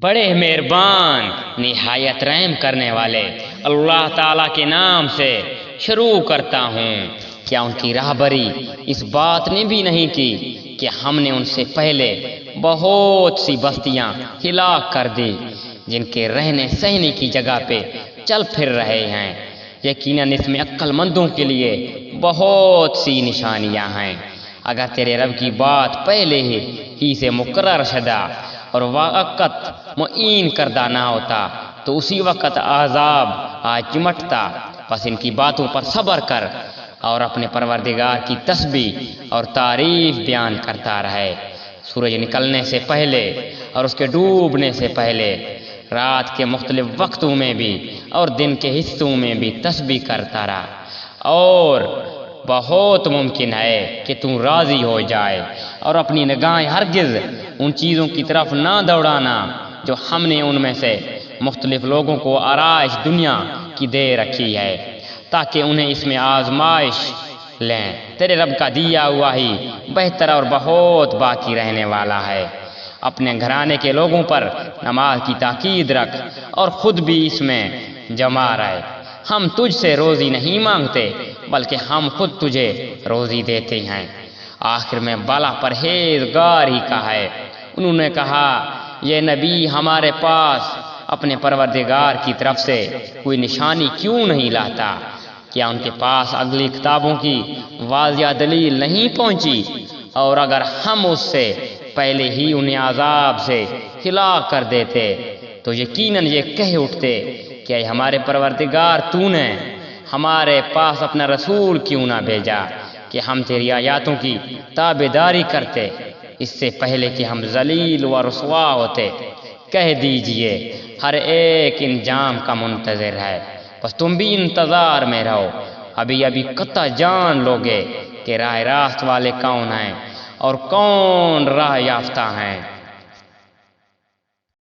بڑے مہربان نہایت رحم کرنے والے اللہ تعالیٰ کے نام سے شروع کرتا ہوں۔ کیا ان کی راہبری اس بات نے بھی نہیں کی کہ ہم نے ان سے پہلے بہت سی بستیاں ہلاک کر دی جن کے رہنے سہنے کی جگہ پہ چل پھر رہے ہیں؟ یقیناً اس میں عقل مندوں کے لیے بہت سی نشانیاں ہیں۔ اگر تیرے رب کی بات پہلے ہی سے مقرر شدہ اور وقت معین کردہ نہ ہوتا تو اسی وقت عذاب آ چمٹتا۔ پس ان کی باتوں پر صبر کر اور اپنے پروردگار کی تسبیح اور تعریف بیان کرتا رہے۔ سورج نکلنے سے پہلے اور اس کے ڈوبنے سے پہلے، رات کے مختلف وقتوں میں بھی اور دن کے حصوں میں بھی تسبیح کرتا رہا، اور بہت ممکن ہے کہ تم راضی ہو جائے اور اپنی نگاہیں ہرگز ان چیزوں کی طرف نہ دوڑانا جو ہم نے ان میں سے مختلف لوگوں کو آرائش دنیا کی دے رکھی ہے تاکہ انہیں اس میں آزمائش لیں۔ تیرے رب کا دیا ہوا ہی بہتر اور بہت باقی رہنے والا ہے۔ اپنے گھرانے کے لوگوں پر نماز کی تاکید رکھ اور خود بھی اس میں جمع رہے۔ ہم تجھ سے روزی نہیں مانگتے بلکہ ہم خود تجھے روزی دیتے ہیں۔ آخر میں بالا پرہیزگار ہی کا ہے۔ انہوں نے کہا، یہ نبی ہمارے پاس اپنے پروردگار کی طرف سے کوئی نشانی کیوں نہیں لاتا؟ کیا ان کے پاس اگلی کتابوں کی واضح دلیل نہیں پہنچی؟ اور اگر ہم اس سے پہلے ہی انہیں عذاب سے ہلاک کر دیتے تو یقیناً یہ کہہ اٹھتے کہ اے ہمارے پروردگار، تو نے ہمارے پاس اپنا رسول کیوں نہ بھیجا کہ ہم تیری آیاتوں کی تابعداری کرتے اس سے پہلے کہ ہم ذلیل و رسوا ہوتے۔ کہہ دیجئے ہر ایک انجام کا منتظر ہے، بس تم بھی انتظار میں رہو۔ ابھی قطع جان لوگے کہ راہ راست والے کون ہیں اور کون راہ یافتہ ہیں۔